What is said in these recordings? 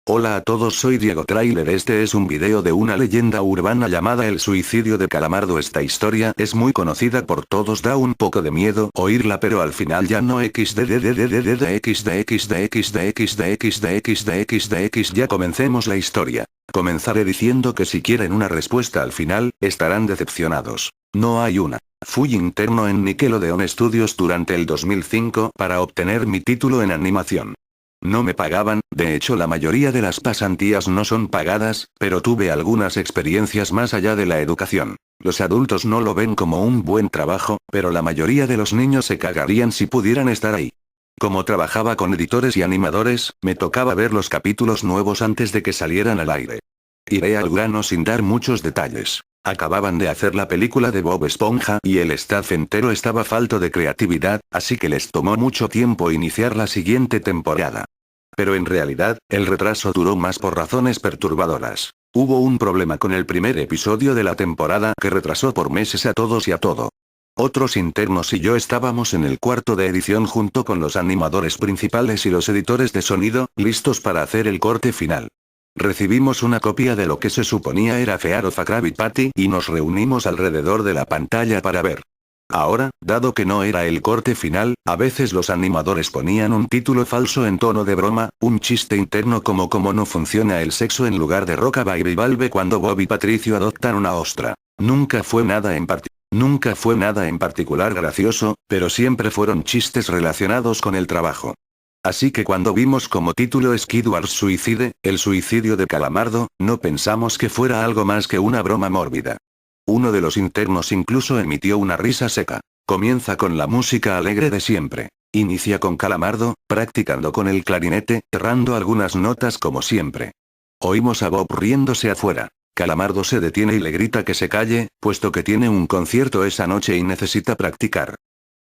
Hola a todos, soy Diego Trailer. Este es un video de una leyenda urbana llamada El suicidio de Calamardo. Esta historia es muy conocida por todos, da un poco de miedo oírla, pero al final ya no xddddddxdxdxdxdxdxdxdx. Ya comencemos la historia. Comenzaré diciendo que si quieren una respuesta al final, estarán decepcionados. No hay una. Fui interno en Nickelodeon Studios durante el 2005 para obtener mi título en animación. No me pagaban, de hecho la mayoría de las pasantías no son pagadas, pero tuve algunas experiencias más allá de la educación. Los adultos no lo ven como un buen trabajo, pero la mayoría de los niños se cagarían si pudieran estar ahí. Como trabajaba con editores y animadores, me tocaba ver los capítulos nuevos antes de que salieran al aire. Iré al grano sin dar muchos detalles. Acababan de hacer la película de Bob Esponja y el staff entero estaba falto de creatividad, así que les tomó mucho tiempo iniciar la siguiente temporada. Pero en realidad, el retraso duró más por razones perturbadoras. Hubo un problema con el primer episodio de la temporada que retrasó por meses a todos y a todo. Otros internos y yo estábamos en el cuarto de edición junto con los animadores principales y los editores de sonido, listos para hacer el corte final. Recibimos una copia de lo que se suponía era Fear of a Krabby Patty y nos reunimos alrededor de la pantalla para ver. Ahora, dado que no era el corte final, a veces los animadores ponían un título falso en tono de broma, un chiste interno como cómo no funciona el sexo en lugar de Roca Baby Valve cuando Bob y Patricio adoptan una ostra. Nunca fue nada en particular gracioso, pero siempre fueron chistes relacionados con el trabajo. Así que cuando vimos como título Skidward Suicide, el suicidio de Calamardo, no pensamos que fuera algo más que una broma mórbida. Uno de los internos incluso emitió una risa seca. Comienza con la música alegre de siempre. Inicia con Calamardo, practicando con el clarinete, errando algunas notas como siempre. Oímos a Bob riéndose afuera. Calamardo se detiene y le grita que se calle, puesto que tiene un concierto esa noche y necesita practicar.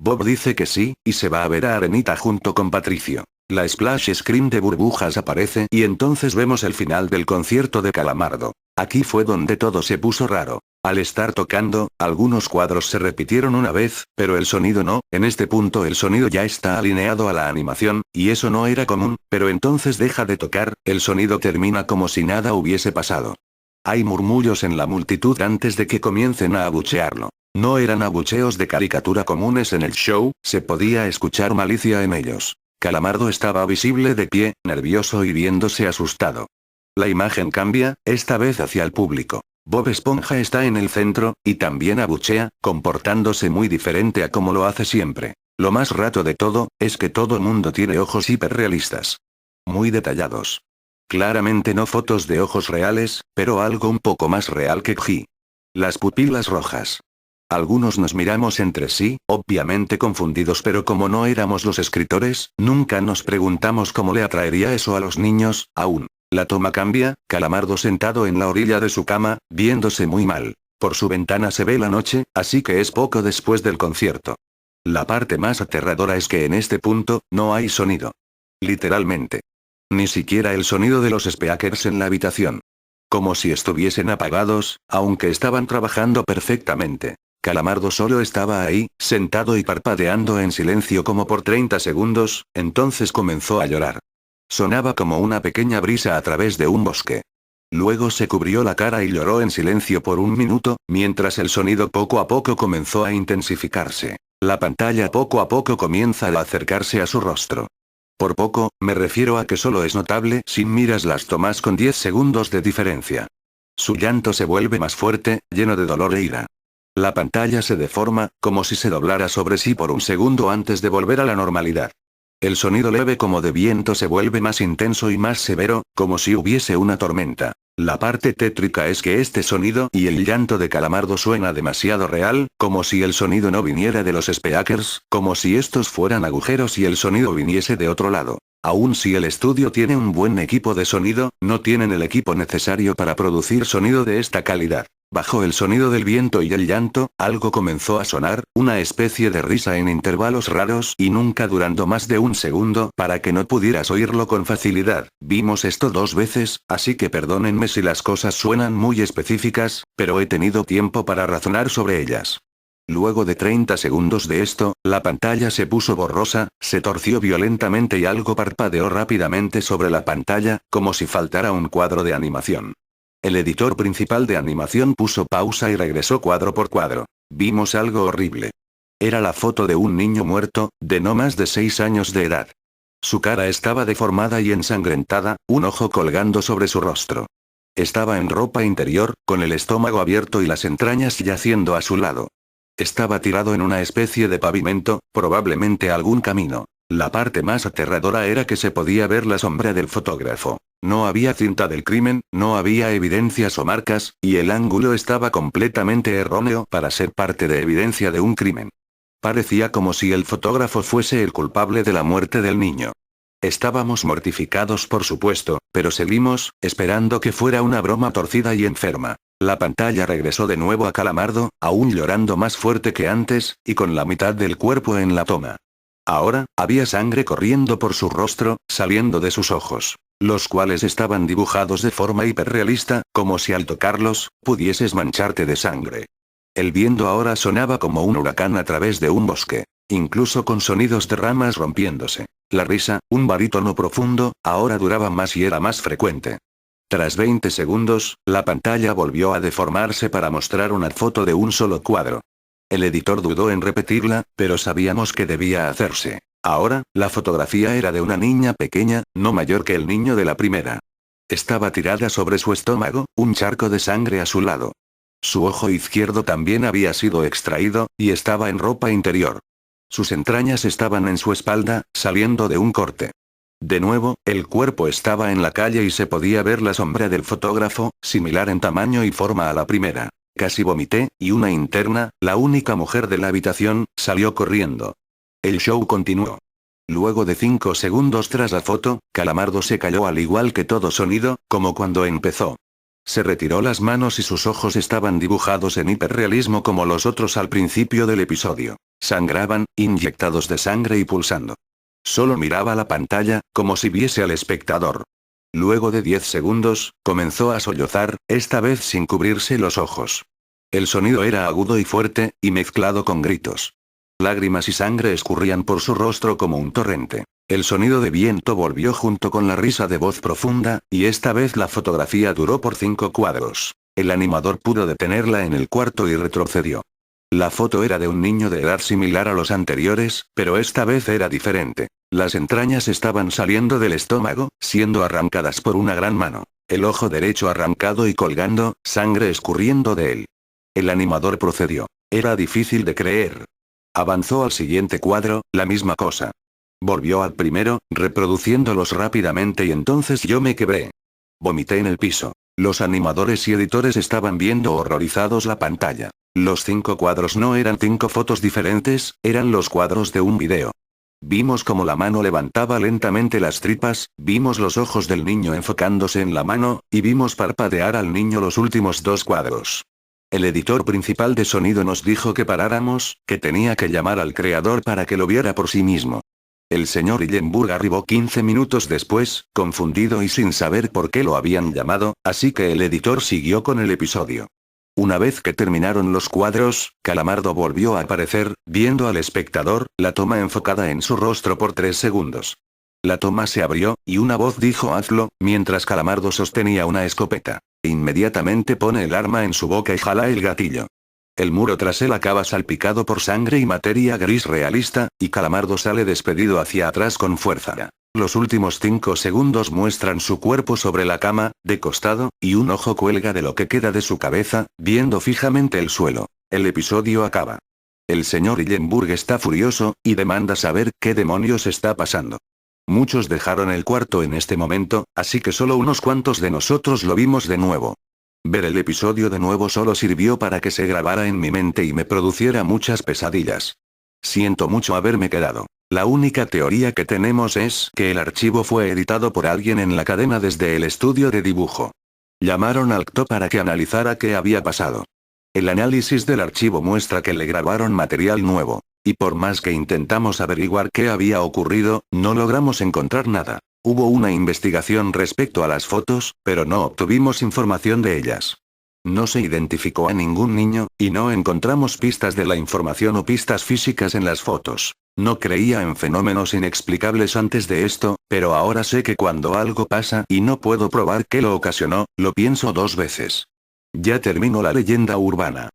Bob dice que sí, y se va a ver a Arenita junto con Patricio. La splash screen de burbujas aparece y entonces vemos el final del concierto de Calamardo. Aquí fue donde todo se puso raro. Al estar tocando, algunos cuadros se repitieron una vez, pero el sonido no. En este punto el sonido ya está alineado a la animación, y eso no era común, pero entonces deja de tocar, el sonido termina como si nada hubiese pasado. Hay murmullos en la multitud antes de que comiencen a abuchearlo. No eran abucheos de caricatura comunes en el show, se podía escuchar malicia en ellos. Calamardo estaba visible de pie, nervioso y viéndose asustado. La imagen cambia, esta vez hacia el público. Bob Esponja está en el centro, y también abuchea, comportándose muy diferente a como lo hace siempre. Lo más raro de todo, es que todo mundo tiene ojos hiperrealistas. Muy detallados. Claramente no fotos de ojos reales, pero algo un poco más real que G. Las pupilas rojas. Algunos nos miramos entre sí, obviamente confundidos, pero como no éramos los escritores, nunca nos preguntamos cómo le atraería eso a los niños, aún. La toma cambia, Calamardo sentado en la orilla de su cama, viéndose muy mal. Por su ventana se ve la noche, así que es poco después del concierto. La parte más aterradora es que en este punto, no hay sonido. Literalmente. Ni siquiera el sonido de los speakers en la habitación. Como si estuviesen apagados, aunque estaban trabajando perfectamente. Calamardo solo estaba ahí, sentado y parpadeando en silencio como por 30 segundos, entonces comenzó a llorar. Sonaba como una pequeña brisa a través de un bosque. Luego se cubrió la cara y lloró en silencio por un minuto, mientras el sonido poco a poco comenzó a intensificarse. La pantalla poco a poco comienza a acercarse a su rostro. Por poco, me refiero a que solo es notable si miras las tomas con 10 segundos de diferencia. Su llanto se vuelve más fuerte, lleno de dolor e ira. La pantalla se deforma, como si se doblara sobre sí por un segundo antes de volver a la normalidad. El sonido leve como de viento se vuelve más intenso y más severo, como si hubiese una tormenta. La parte tétrica es que este sonido y el llanto de Calamardo suena demasiado real, como si el sonido no viniera de los speakers, como si estos fueran agujeros y el sonido viniese de otro lado. Aun si el estudio tiene un buen equipo de sonido, no tienen el equipo necesario para producir sonido de esta calidad. Bajo el sonido del viento y el llanto, algo comenzó a sonar, una especie de risa en intervalos raros y nunca durando más de un segundo para que no pudieras oírlo con facilidad. Vimos esto 2 veces, así que perdónenme si las cosas suenan muy específicas, pero he tenido tiempo para razonar sobre ellas. Luego de 30 segundos de esto, la pantalla se puso borrosa, se torció violentamente y algo parpadeó rápidamente sobre la pantalla, como si faltara un cuadro de animación. El editor principal de animación puso pausa y regresó cuadro por cuadro. Vimos algo horrible. Era la foto de un niño muerto, de no más de 6 años de edad. Su cara estaba deformada y ensangrentada, un ojo colgando sobre su rostro. Estaba en ropa interior, con el estómago abierto y las entrañas yaciendo a su lado. Estaba tirado en una especie de pavimento, probablemente algún camino. La parte más aterradora era que se podía ver la sombra del fotógrafo. No había cinta del crimen, no había evidencias o marcas, y el ángulo estaba completamente erróneo para ser parte de evidencia de un crimen. Parecía como si el fotógrafo fuese el culpable de la muerte del niño. Estábamos mortificados por supuesto, pero seguimos, esperando que fuera una broma torcida y enferma. La pantalla regresó de nuevo a Calamardo, aún llorando más fuerte que antes, y con la mitad del cuerpo en la toma. Ahora, había sangre corriendo por su rostro, saliendo de sus ojos, los cuales estaban dibujados de forma hiperrealista, como si al tocarlos, pudieses mancharte de sangre. El viento ahora sonaba como un huracán a través de un bosque, incluso con sonidos de ramas rompiéndose. La risa, un barítono profundo, ahora duraba más y era más frecuente. Tras 20 segundos, la pantalla volvió a deformarse para mostrar una foto de un solo cuadro. El editor dudó en repetirla, pero sabíamos que debía hacerse. Ahora, la fotografía era de una niña pequeña, no mayor que el niño de la primera. Estaba tirada sobre su estómago, un charco de sangre a su lado. Su ojo izquierdo también había sido extraído, y estaba en ropa interior. Sus entrañas estaban en su espalda, saliendo de un corte. De nuevo, el cuerpo estaba en la calle y se podía ver la sombra del fotógrafo, similar en tamaño y forma a la primera. Casi vomité, y una interna, la única mujer de la habitación, salió corriendo. El show continuó. Luego de 5 segundos tras la foto, Calamardo se calló al igual que todo sonido, como cuando empezó. Se retiró las manos y sus ojos estaban dibujados en hiperrealismo como los otros al principio del episodio. Sangraban, inyectados de sangre y pulsando. Solo miraba la pantalla, como si viese al espectador. Luego de 10 segundos, comenzó a sollozar, esta vez sin cubrirse los ojos. El sonido era agudo y fuerte, y mezclado con gritos. Lágrimas y sangre escurrían por su rostro como un torrente. El sonido de viento volvió junto con la risa de voz profunda, y esta vez la fotografía duró por 5 cuadros. El animador pudo detenerla en el cuarto y retrocedió. La foto era de un niño de edad similar a los anteriores, pero esta vez era diferente. Las entrañas estaban saliendo del estómago, siendo arrancadas por una gran mano. El ojo derecho arrancado y colgando, sangre escurriendo de él. El animador procedió. Era difícil de creer. Avanzó al siguiente cuadro, la misma cosa. Volvió al primero, reproduciéndolos rápidamente y entonces yo me quebré. Vomité en el piso. Los animadores y editores estaban viendo horrorizados la pantalla. Los 5 cuadros no eran 5 fotos diferentes, eran los cuadros de un video. Vimos cómo la mano levantaba lentamente las tripas, vimos los ojos del niño enfocándose en la mano, y vimos parpadear al niño los últimos 2 cuadros. El editor principal de sonido nos dijo que paráramos, que tenía que llamar al creador para que lo viera por sí mismo. El señor Hillenburg arribó 15 minutos después, confundido y sin saber por qué lo habían llamado, así que el editor siguió con el episodio. Una vez que terminaron los cuadros, Calamardo volvió a aparecer, viendo al espectador, la toma enfocada en su rostro por 3 segundos. La toma se abrió, y una voz dijo hazlo, mientras Calamardo sostenía una escopeta. Inmediatamente pone el arma en su boca y jala el gatillo. El muro tras él acaba salpicado por sangre y materia gris realista, y Calamardo sale despedido hacia atrás con fuerza. Los últimos 5 segundos muestran su cuerpo sobre la cama, de costado, y un ojo cuelga de lo que queda de su cabeza, viendo fijamente el suelo. El episodio acaba. El señor Hillenburg está furioso, y demanda saber qué demonios está pasando. Muchos dejaron el cuarto en este momento, así que solo unos cuantos de nosotros lo vimos de nuevo. Ver el episodio de nuevo solo sirvió para que se grabara en mi mente y me produciera muchas pesadillas. Siento mucho haberme quedado. La única teoría que tenemos es que el archivo fue editado por alguien en la cadena desde el estudio de dibujo. Llamaron al CTO para que analizara qué había pasado. El análisis del archivo muestra que le grabaron material nuevo. Y por más que intentamos averiguar qué había ocurrido, no logramos encontrar nada. Hubo una investigación respecto a las fotos, pero no obtuvimos información de ellas. No se identificó a ningún niño, y no encontramos pistas de la información o pistas físicas en las fotos. No creía en fenómenos inexplicables antes de esto, pero ahora sé que cuando algo pasa y no puedo probar qué lo ocasionó, lo pienso dos veces. Ya termino la leyenda urbana.